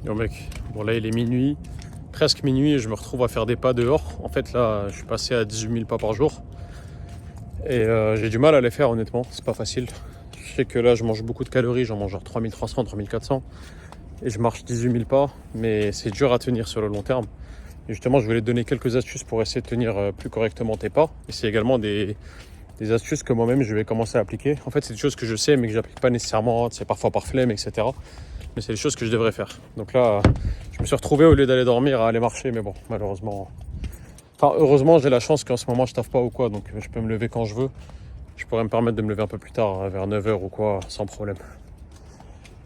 Yo mec, bon là il est minuit, presque minuit et je me retrouve à faire des pas dehors. En fait là je suis passé à 18 000 pas par jour et j'ai du mal à les faire honnêtement, c'est pas facile. Je sais que là je mange beaucoup de calories, j'en mange genre 3300, 3400 et je marche 18 000 pas, mais c'est dur à tenir sur le long terme. Et justement je voulais te donner quelques astuces pour essayer de tenir plus correctement tes pas. Et c'est également des astuces que moi-même je vais commencer à appliquer. En fait c'est des choses que je sais mais que j'applique pas nécessairement, c'est parfois par flemme etc. Mais c'est des choses que je devrais faire. Donc là, je me suis retrouvé au lieu d'aller dormir à aller marcher, mais bon, malheureusement. Enfin, heureusement, j'ai la chance qu'en ce moment je taffe pas ou quoi, donc je peux me lever quand je veux. Je pourrais me permettre de me lever un peu plus tard, vers 9 h ou quoi, sans problème.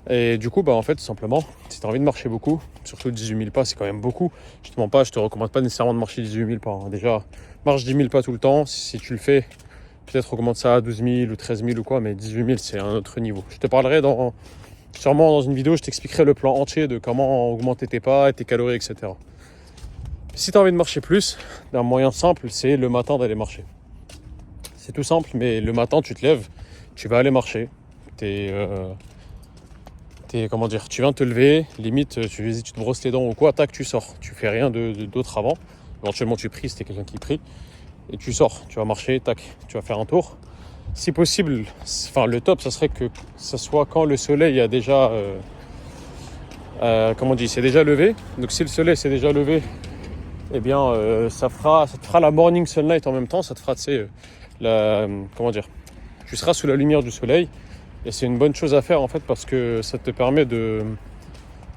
Et du coup, bah en fait, tout simplement, si tu as envie de marcher beaucoup, surtout 18 000 pas, c'est quand même beaucoup. Je te mens pas, je te recommande pas nécessairement de marcher 18 000 pas. Hein. Déjà, marche 10 000 pas tout le temps. Si tu le fais, peut-être augmente ça à 12 000 ou 13 000 ou quoi, mais 18 000, c'est un autre niveau. Je te parlerai sûrement dans une vidéo, je t'expliquerai le plan entier de comment augmenter tes pas et tes calories, etc. Si tu as envie de marcher plus, un moyen simple, c'est le matin d'aller marcher. C'est tout simple, mais le matin, tu te lèves, tu vas aller marcher. Comment dire, tu viens de te lever, limite, tu te brosses les dents ou quoi, tac, tu sors. Tu fais rien d'autre avant. Éventuellement, tu pries, si t'es quelqu'un qui prie. Et tu sors, tu vas marcher, tac, tu vas faire un tour. Si possible, enfin le top, ça serait que ça soit quand le soleil a déjà, comment on dit, c'est déjà levé. Donc si le soleil s'est déjà levé, eh bien ça te fera la morning sunlight en même temps. Ça te fera, tu sais, comment dire, tu seras sous la lumière du soleil et c'est une bonne chose à faire en fait parce que ça te permet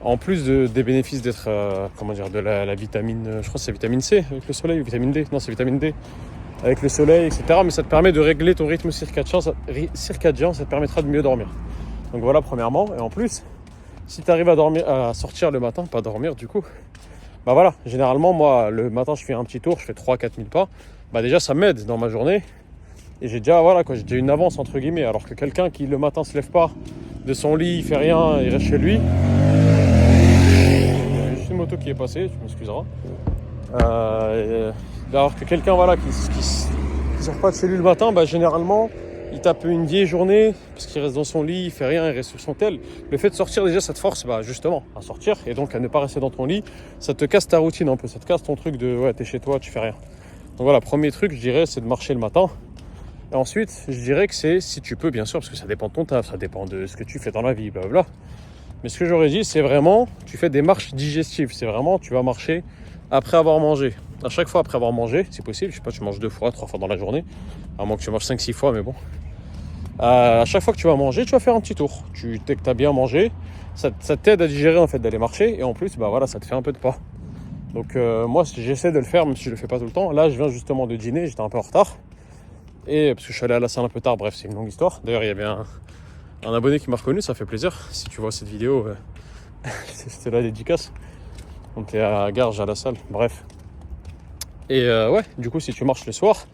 en plus des bénéfices d'être, comment dire, de la vitamine, je crois que c'est vitamine C avec le soleil ou vitamine D, non c'est vitamine D. Avec le soleil, etc. Mais ça te permet de régler ton rythme circadien, ça te permettra de mieux dormir. Donc voilà, premièrement. Et en plus, si tu arrives à sortir le matin, pas dormir du coup, bah voilà, généralement, moi, le matin, je fais un petit tour, je fais 3-4 000 pas. Bah déjà, ça m'aide dans ma journée. Et j'ai déjà une avance, entre guillemets. Alors que quelqu'un qui, le matin, se lève pas de son lit, il fait rien, il reste chez lui. Il y a juste une moto qui est passée, tu m'excuseras. Alors que quelqu'un qui sort pas de chez lui le matin, bah, généralement il tape une vieille journée parce qu'il reste dans son lit, il fait rien, il reste sur son tel. Le fait de sortir déjà ça te force justement à sortir et donc à ne pas rester dans ton lit. Ça te casse ta routine un peu, ça te casse ton truc de ouais t'es chez toi, tu fais rien. Donc voilà, premier truc je dirais c'est de marcher le matin. Et ensuite je dirais que c'est si tu peux bien sûr parce que ça dépend de ton taf, ça dépend de ce que tu fais dans la vie, blablabla. Mais ce que j'aurais dit c'est vraiment tu fais des marches digestives, c'est vraiment tu vas marcher après avoir mangé. À chaque fois après avoir mangé, c'est possible, je sais pas, tu manges 2 fois, 3 fois dans la journée, à moins que tu manges 5-6 fois, mais bon. À chaque fois que tu vas manger, tu vas faire un petit tour. Dès que tu as bien mangé, ça t'aide à digérer en fait d'aller marcher, et en plus, bah voilà, ça te fait un peu de pas. Donc moi, j'essaie de le faire, même si je le fais pas tout le temps. Là, je viens justement de dîner, j'étais un peu en retard, et parce que je suis allé à la salle un peu tard, bref, c'est une longue histoire. D'ailleurs, il y avait un abonné qui m'a reconnu, ça fait plaisir. Si tu vois cette vidéo, c'était la dédicace. On était à Garges, à la salle, bref. Et ouais, du coup, si tu marches le soir,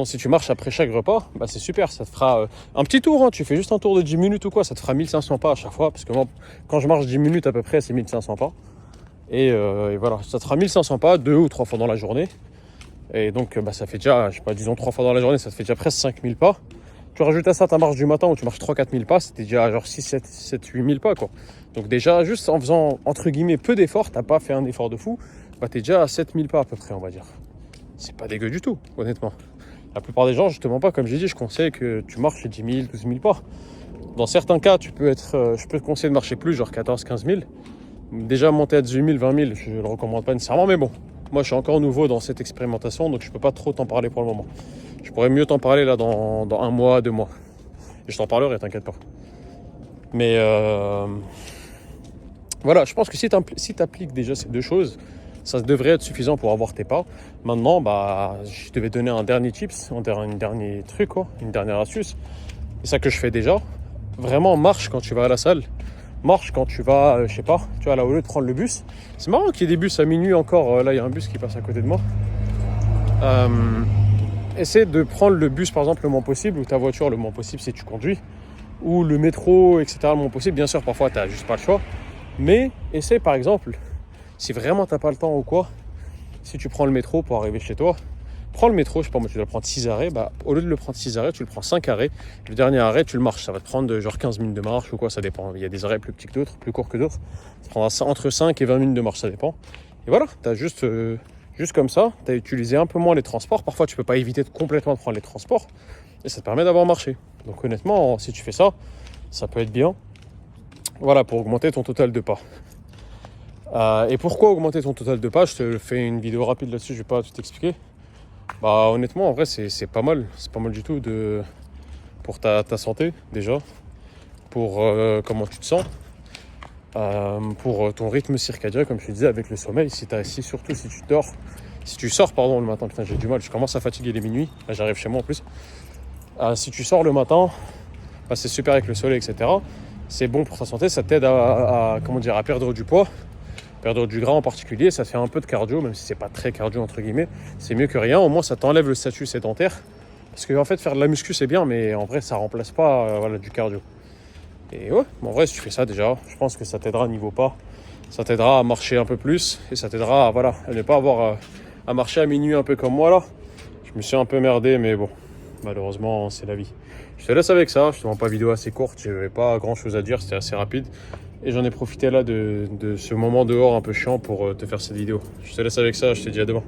si tu marches après chaque repas, bah c'est super, ça te fera un petit tour, hein, tu fais juste un tour de 10 minutes ou quoi, ça te fera 1500 pas à chaque fois, parce que moi, quand je marche 10 minutes à peu près, c'est 1500 pas. Et voilà, ça te fera 1500 pas 2 ou 3 fois dans la journée. Et donc, bah ça fait déjà, je sais pas, disons 3 fois dans la journée, ça te fait déjà presque 5000 pas. Tu rajoutes à ça ta marche du matin où tu marches 3-4 000 pas, c'était déjà genre 6-7-8 000 pas, quoi. Donc déjà, juste en faisant, entre guillemets, peu d'efforts, t'as pas fait un effort de fou, bah t'es déjà à 7000 pas à peu près, on va dire. C'est pas dégueu du tout, honnêtement. La plupart des gens, justement pas, comme j'ai dit, je conseille que tu marches 10 000, 12 000 pas. Dans certains cas, je peux te conseiller de marcher plus, genre 14-15 000. Déjà monter à 18 000, 20 000, je le recommande pas nécessairement, mais bon. Moi, je suis encore nouveau dans cette expérimentation, donc je peux pas trop t'en parler pour le moment. Je pourrais mieux t'en parler là dans 1 mois, 2 mois. Et je t'en parlerai, t'inquiète pas. Mais voilà, je pense que si tu appliques déjà ces 2 choses, ça devrait être suffisant pour avoir tes pas. Maintenant, bah, je devais donner un dernier tips, un dernier truc, quoi, une dernière astuce. C'est ça que je fais déjà. Vraiment, marche quand tu vas à la salle. Marche quand tu vas, je sais pas, tu vois, là, au lieu de prendre le bus. C'est marrant qu'il y ait des bus à minuit encore. Là, il y a un bus qui passe à côté de moi. Essaie de prendre le bus, par exemple, le moins possible, ou ta voiture le moins possible si tu conduis, ou le métro, etc. le moins possible. Bien sûr, parfois, tu n'as juste pas le choix. Mais essaie, par exemple, si vraiment tu n'as pas le temps ou quoi, si tu prends le métro pour arriver chez toi, Prends le métro, je sais pas moi, tu dois prendre 6 arrêts, bah au lieu de le prendre 6 arrêts, tu le prends 5 arrêts. Le dernier arrêt, tu le marches, ça va te prendre genre 15 minutes de marche ou quoi, ça dépend. Il y a des arrêts plus petits que d'autres, plus courts que d'autres. Ça prendra entre 5 et 20 minutes de marche, ça dépend. Et voilà, tu as juste comme ça, tu as utilisé un peu moins les transports. Parfois, tu peux pas éviter complètement de prendre les transports et ça te permet d'avoir marché. Donc honnêtement, si tu fais ça, ça peut être bien. Voilà, pour augmenter ton total de pas. Et pourquoi augmenter ton total de pas? Je te fais une vidéo rapide là-dessus, je vais pas tout expliquer. Bah honnêtement, en vrai, c'est pas mal. C'est pas mal du tout pour ta santé, déjà. Pour comment tu te sens. Pour ton rythme circadien, comme je te disais, avec le sommeil. Surtout si tu dors. Si tu sors, pardon, le matin. Putain, j'ai du mal. Je commence à fatiguer les minuit. Là, j'arrive chez moi en plus. Si tu sors le matin, bah, c'est super avec le soleil, etc. C'est bon pour ta santé. Ça t'aide à perdre du poids. Perdre du gras en particulier, ça fait un peu de cardio, même si c'est pas très cardio entre guillemets, c'est mieux que rien, au moins ça t'enlève le statut sédentaire. Parce que en fait faire de la muscu c'est bien, mais en vrai ça remplace pas du cardio. Et ouais, en vrai si tu fais ça déjà, je pense que ça t'aidera niveau pas. Ça t'aidera à marcher un peu plus et ça t'aidera à ne pas avoir à marcher à minuit un peu comme moi là. Je me suis un peu merdé, mais bon, malheureusement c'est la vie. Je te laisse avec ça, je te rends pas vidéo assez courte, j'avais pas grand chose à dire, c'était assez rapide. Et j'en ai profité là de ce moment dehors un peu chiant pour te faire cette vidéo. Je te laisse avec ça, je te dis à demain.